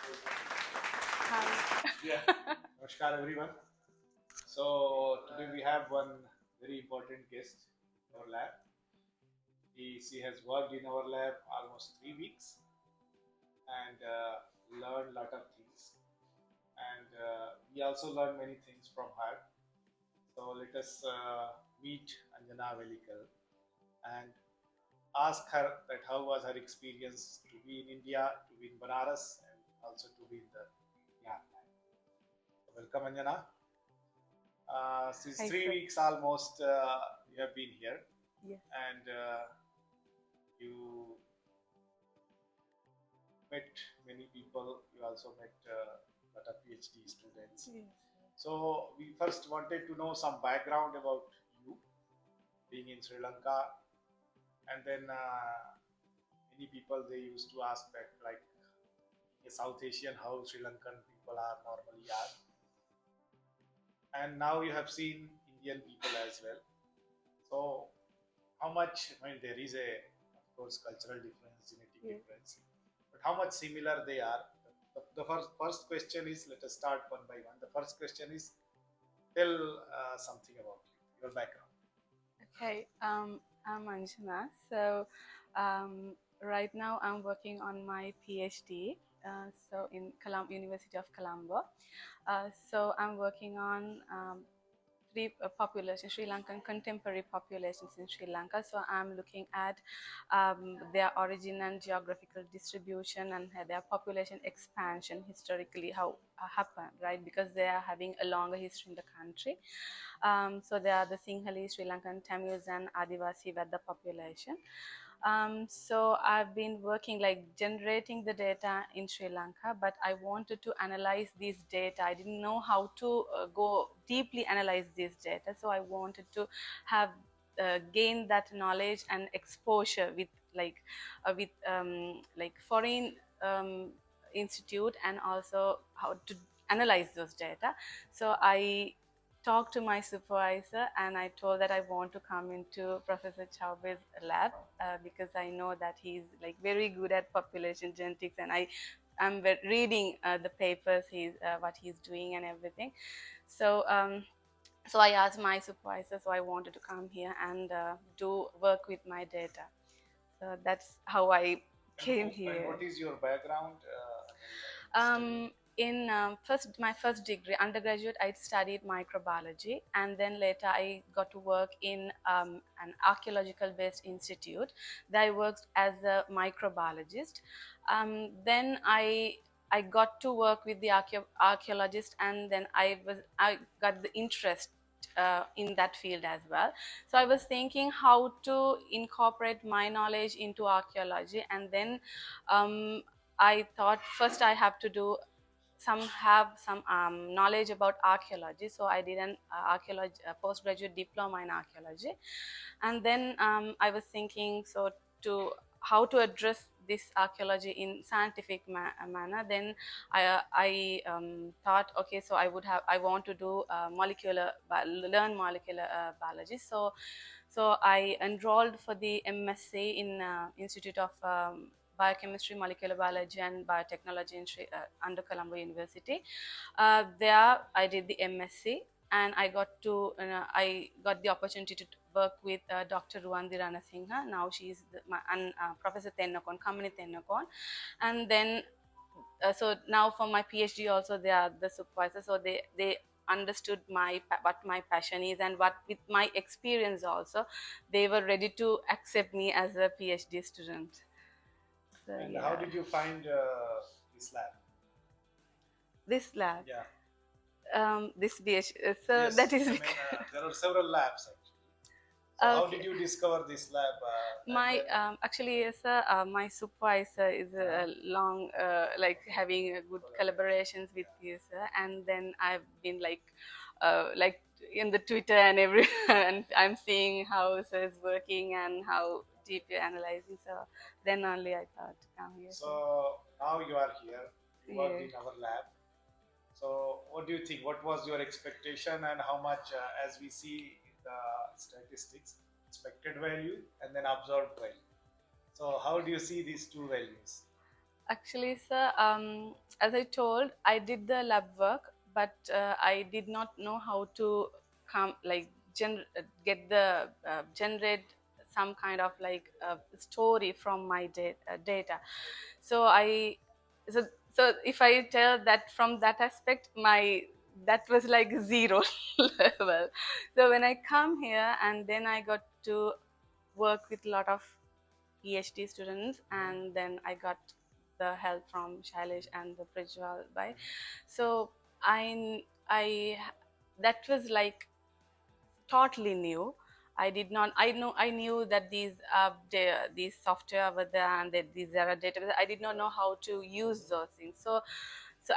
Hi. Yeah. Namaskar everyone. So today we have one very important guest in our lab. She has worked in our lab almost 3 weeks and learned a lot of things. And we also learned many things from her. So let us meet Anjana Welikala and ask her that how was her experience to be in India, to be in Banaras, and also to be in the Gyan Lab. So welcome Anjana. Since Hi, three sir. weeks almost, you have been here, Yes. and you met many people. You also met a lot of PhD students. Yes. So we first wanted to know some background about you being in Sri Lanka, and then many people they used to ask that like a South Asian how Sri Lankan people are normally are, and now you have seen Indian people as well. So how much? I mean, there is a, of course, cultural difference, genetic Yes. difference, but how much similar they are. The first question is, let us start one by one. The first question is, tell something about you, your background. Okay. I'm Anjana. So, right now I'm working on my PhD. So in University of Colombo. So I'm working on three population Sri Lankan contemporary populations in Sri Lanka. So I'm looking at their origin and geographical distribution and their population expansion historically how happened, right? Because they are having a longer history in the country. So there are the Sinhalese, Sri Lankan, Tamils, and Adivasi were the population. So I've been working like generating the data in Sri Lanka, but I wanted to analyze these data. I didn't know how to go deeply analyze this data, so I wanted to have gain that knowledge and exposure with like foreign institute and also how to analyze those data. So I talked to my supervisor and I told that I want to come into Professor Chaube's lab because I know that he's like very good at population genetics and I'm reading the papers he's what he's doing and everything. So so I asked my supervisor, so I wanted to come here and do work with my data. So that's how I came And here. what is your background? Study? In my first degree undergraduate I studied microbiology and then later I got to work in an archaeological based institute there I worked as a microbiologist. Then I got to work with the archaeologist and then I got the interest in that field as well. So I was thinking how to incorporate my knowledge into archaeology and then um, I thought first I have to do some knowledge about archaeology. So I did an archaeology postgraduate diploma in archaeology, and then I was thinking so to how to address this archaeology in scientific manner. Then I thought okay, so I want to do learn molecular biology. So I enrolled for the MSc in Institute of Biochemistry, Molecular Biology, and Biotechnology under Colombo University. There, I did the MSc, and I got the opportunity to work with Dr. Ruandi Ranasinghe. Now she is Professor Tennakon, Kamini Tennakon, and then so now for my PhD also they are the supervisor. So they understood what my passion is and what with my experience also they were ready to accept me as a PhD student. So And how yeah, did you find this lab? this lab, Yeah. this BH, so Yes. that is I mean, there are several labs actually. So how did okay. you discover this lab? And My then, actually sir, my supervisor is uh-huh. long like having a good collaborations with you sir, and then I've been like in the Twitter and every and I'm seeing how sir is working and how deep you're analyzing. So then only I thought come here sir. So now you are here. You worked Yeah. in our lab. So what do you think? What was your expectation and how much, as we see in the statistics, expected value and then observed value? So how do you see these two values? Actually, sir, as I told, I did the lab work, but I did not know how to come like get the generate some kind of like story from my data. So so so if I tell that from that aspect, my that was like zero level. So when I come here and then I got to work with a lot of PhD students, and then I got the help from Shailesh and the Prijwal by. So I that was like totally new. I did not. I knew that these software were there and that these are databases. I did not know how to use those things. So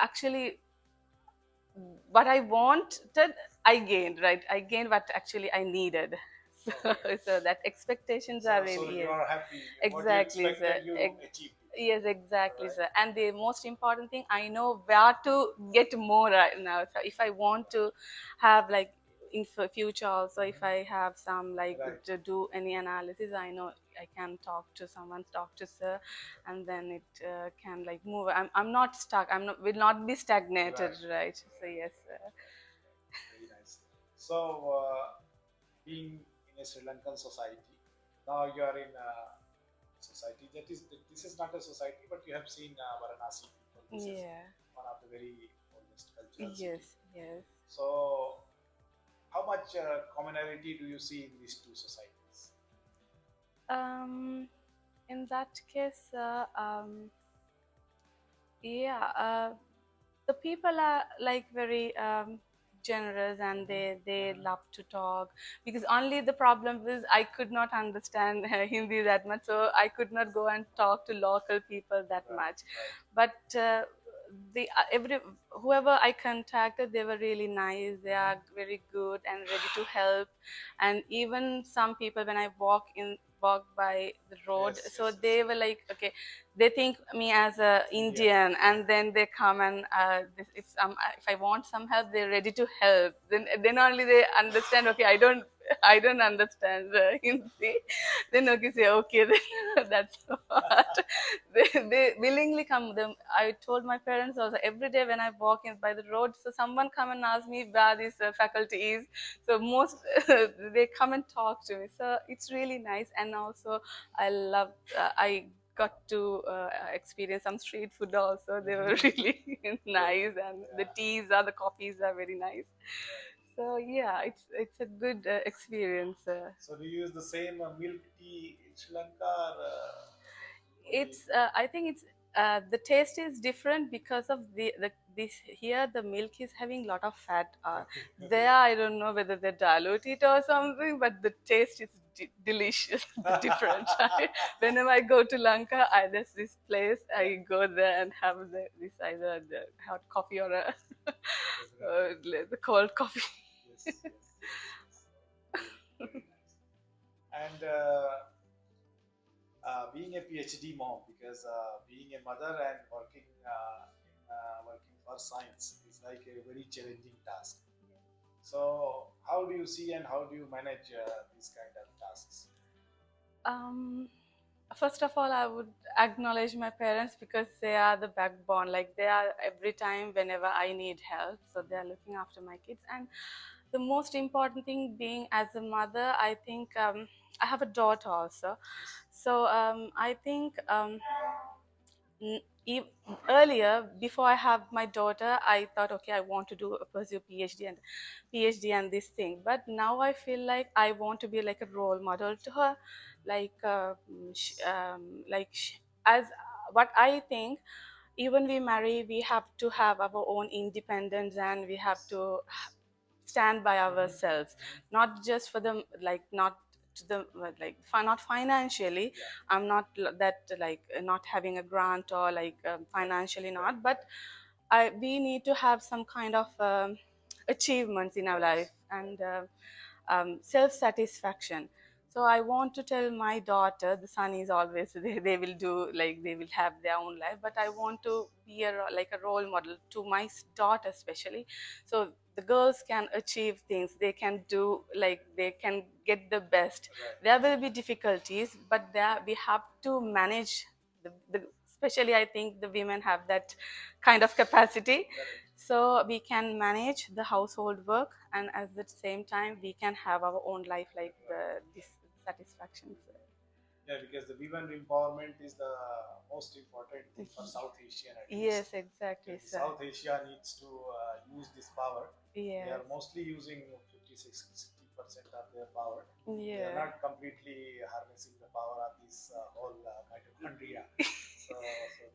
actually, what I wanted, I gained. Right, I gained what actually I needed. So, Okay. so that expectations are So really, you yes. are happy. What you Exactly, sir. expected, you achieved it. Yes, All exactly, right. sir. And the most important thing, I know where to get more right now. So if I want to have like in future also, if I have some like Right. to do any analysis, I know I can talk to someone, talk to sir, and then it can like move. I'm not stuck. I'm not will not be stagnated, Right. right? So yes, sir. Very nice. So, being in a Sri Lankan society, now you are in a society that is this is not a society, but you have seen Varanasi people. This is Yeah. one of the very oldest cultural city. Yes. Yes. So, how much commonality do you see in these two societies? Um. In that case, yeah, the people are like very generous, and they love to talk, because only the problem was I could not understand Hindi that much, so I could not go and talk to local people that Right, much. right, But the every whoever I contacted, they were really nice. They are very good and ready to help. And even some people, when I walk by the road, yes, so yes, they yes. were like, okay, they think me as a Indian, Indian, and then they come and if I want some help, they're ready to help. Then only they understand. Okay, I don't understand Hindi. Then okay, say okay, then that's what they willingly come. Them I told my parents also, every day when I walk in by the road, so someone come and ask me where this faculty is. So most they come and talk to me. So it's really nice, and also I love I got to experience some street food also. They were really nice, and the yeah, teas or the coffees are very nice. right. So yeah, it's a good experience. So do you use the same milk tea in Sri Lanka, or only? It's I think it's the taste is different because of the this here the milk is having a lot of fat. Okay, okay. There I don't know whether they dilute it or something, but the taste is delicious, different. Whenever I go to Lanka, there's this place I go there and have this either the hot coffee or a Definitely. the cold coffee. Yes, yes, yes, yes. Very, very nice. And being a PhD mom, because being a mother and working for science is like a very challenging task. So, how do you see and how do you manage these kind of tasks? Um, First of all, I would acknowledge my parents, because they are the backbone. Like they are every time whenever I need help. So they are looking after my kids. And the most important thing, being as a mother, I think I have a daughter also. Yes. So I think n- e- earlier, before I have my daughter, I thought, okay, I want to do pursue PhD and this thing. But now I feel like I want to be like a role model to her, like as what I think. Even we marry, we have to have our own independence, and we have Yes. to stand by Mhm, ourselves, mhm. not just for them, like not to the like not financially. Yeah. I'm not that like not having a grant or like Right. financially Right. not, but we need to have some kind of achievements in our life, Yes. and self satisfaction. So I want to tell my daughter, the son is always they will do like they will have their own life, but I want to be like a role model to my daughter especially. So the girls can achieve things, they can do like they can get the best. Right. There will be difficulties, but there we have to manage the especially I think the women have that kind of capacity. So we can manage the household work, and at the same time we can have our own life, like this satisfaction. Yeah, because the women empowerment is the most important thing for South Asian at least. Yes, exactly, Because the sir. South Asia needs to use this power. They Yes. are mostly using 50 60% of their power. They are Yeah. not completely harnessing the power of this whole mitochondria. So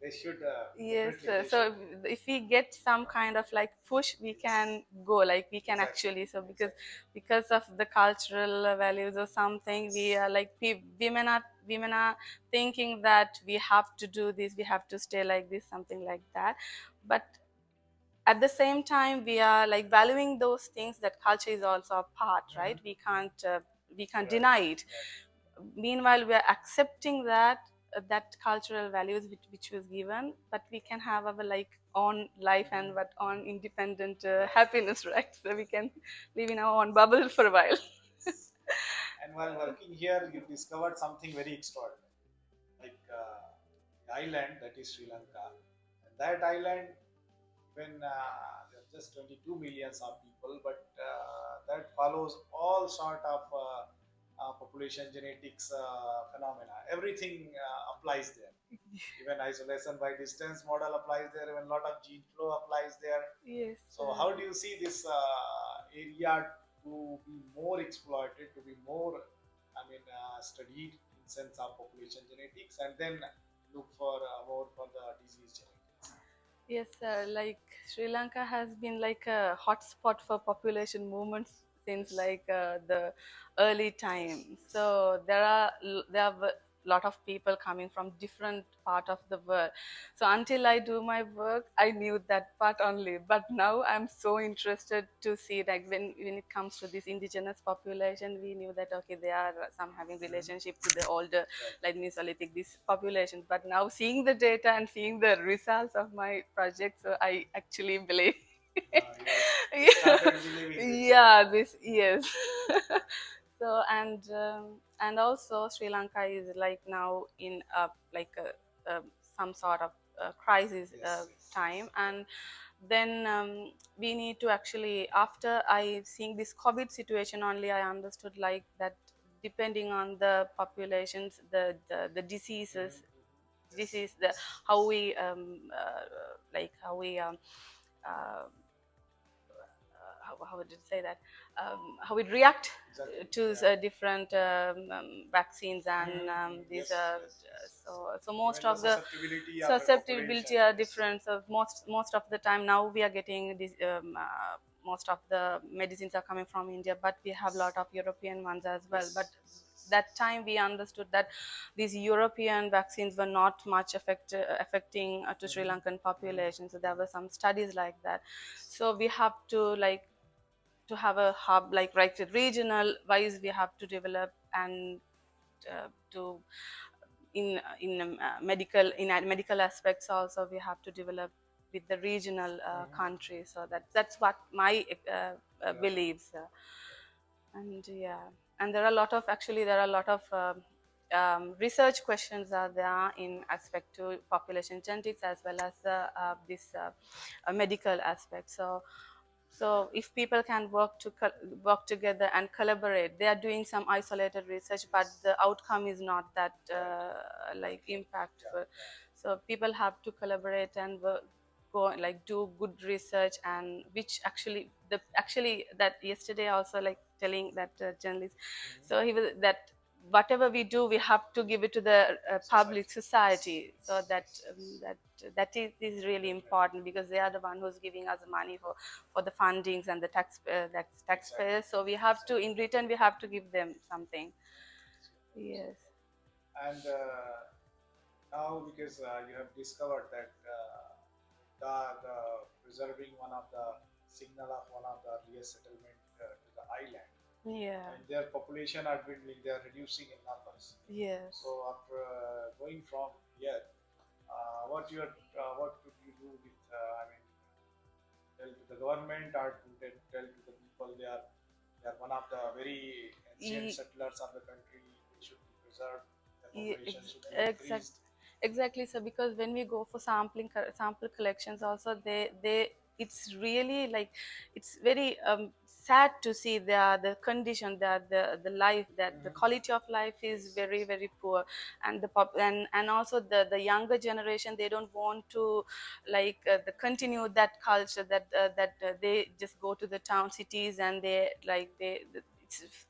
they should Yes, definitely sir. they So should if we get some kind of like push, we can go. Like we can exactly actually. So exactly because of the cultural values or something, we yes are like women are thinking that we have to do this, we have to stay like this, something like that. But at the same time, we are like valuing those things, that culture is also a part, right? We can't right deny it. right Meanwhile, we are accepting that that cultural values which was given, but we can have our like own life and what on independent right. happiness, right? So we can live in our own bubble for a while. And while working here, you discovered something very extraordinary, like the island that is Sri Lanka. And that island, when there are just 22 millions of people, but that follows all sort of population genetics phenomena. Everything applies there. Even isolation by distance model applies there. Even a lot of gene flow applies there. Yes. So how do you see this area to be more exploited, to be more, studied in sense of population genetics, and then look for more for the disease genetics? Yes, sir. Like Sri Lanka has been like a hotspot for population movements since Yes, like the early yes, time. yes, So there are a lot of people coming from different part of the world. So until I do my work, I knew that part only. But now I'm so interested to see, like when it comes to this indigenous population, we knew that okay, they are some having relationship to the older right. like Mesolithic this population. But now seeing the data and seeing the results of my project, so I actually believe You started believing this. yeah, this yes. So and also Sri Lanka is like now in like some sort of crisis Yes, yes, time. yes, And then we need to actually, after I seeing this COVID situation only, I understood like that depending on the populations, the mhm, diseases, mhm, this yes, is the how we like how we uh, how would you say that, how we react exactly. to Yeah. different vaccines and Mhm, mhm, these yes, yes, yes. so most Even the of the susceptibility of a population. susceptibility are Yes, different. So most of the time now we are getting this most of the medicines are coming from India, but we have a lot of European ones as well. But yes, yes, yes. that time we understood that these European vaccines were not much affecting to Sri Mhm, Lankan mhm, population. So there mhm. were some studies like that. Yes. So we have to like to have a hub, like right regional wise we have to develop, and to medical in medical aspects also we have to develop with the regional Mhm. countries. So that's what my Right. believes. And yeah, and there are a lot of actually there are a lot of research questions are there in aspect to population genetics as well as this medical aspect. So if people can work together and collaborate, they are doing some isolated research, but Yes. the outcome is not that Right. like Right. Right. Yeah. impactful. Yeah. So people have to collaborate and go like do good research, and which actually that yesterday also like telling that journalist. Mhm. So he was that whatever we do we have to give it to the public Society. Yes. society, so Yes. Yes. that is really Definitely. important, because they are the one who's giving us money for the fundings and the Exactly. taxpayers. So we have to, Exactly. in return we have to give them something. So, Yes. and now because you have discovered that the preserving one of the signal of one of the earliest settlement to the island, Yeah. and their population are dwindling, they are reducing in numbers. Yes. So after going from here, what could you do with? Tell to the government or to tell to the people they are one of the very ancient E- settlers of the country. They should be preserved. The e- population ex- should be exact increased. Exactly, so because when we go for sample collections also, they it's really like, it's very sad to see the condition, that the life, that the Mhm. quality of life is Yes, very yes. very poor. And and also the younger generation, they don't want to like the continue that culture, that they just go to the town cities, and they like it's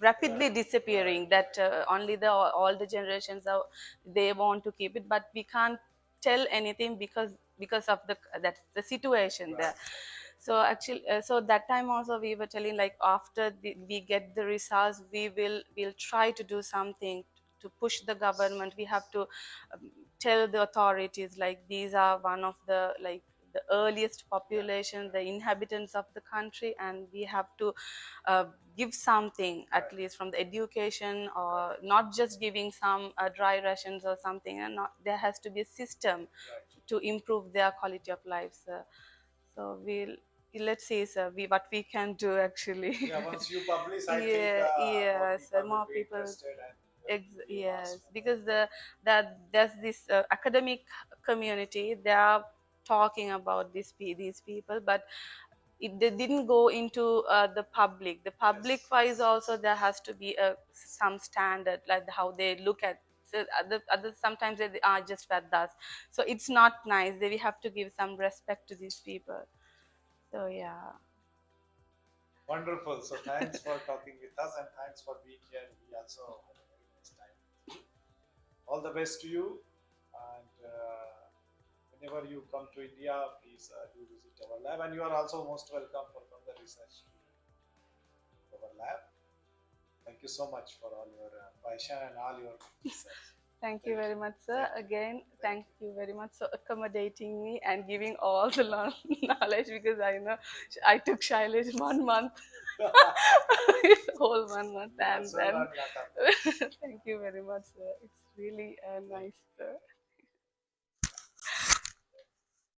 rapidly Right, right, disappearing, that right. only the all the generations are, they want to keep it, but we can't tell anything, because of the that's the situation Right, there. right, So actually, so that time also we were telling, like after we get the results, we'll try to do something to push the yes, government. We have yes. to tell the authorities, like these are one of the, like the earliest Yeah, population, yeah. the inhabitants of the country, and we have to uh, give something, at Right, least from the education, or right, not just giving some dry rations or something, and not, there has to be a system right. to improve their quality of life, sir. So let's see, sir, what we can do actually. Yeah, once you publish, I think Yeah, more yes, people will more be people. interested and will be Yes, asked more because about. that there's this academic community, they are talking about these people, but they didn't go into the public. The public Yes, wise yes, also, yes. there has to be some standard, like how they look at. So other sometimes they are just with us, so it's not nice. We have to give some respect to these people. So yeah. Wonderful. So thanks for talking with us and thanks for being here. We also had a very nice time with you. All the best to you. And whenever you come to India, please do visit our lab. And you are also most welcome for further research to our lab. Thank you so much for all your passion and all your research. Thank you Thank very you. much, sir. Thank you. Again, Thank thank you very much for accommodating me and giving all the knowledge, because I know I took Shailesh 1 month, you. it's whole 1 month, You and also then learn a lot of things. thank you very much, sir. It's really Thank nice, you. sir.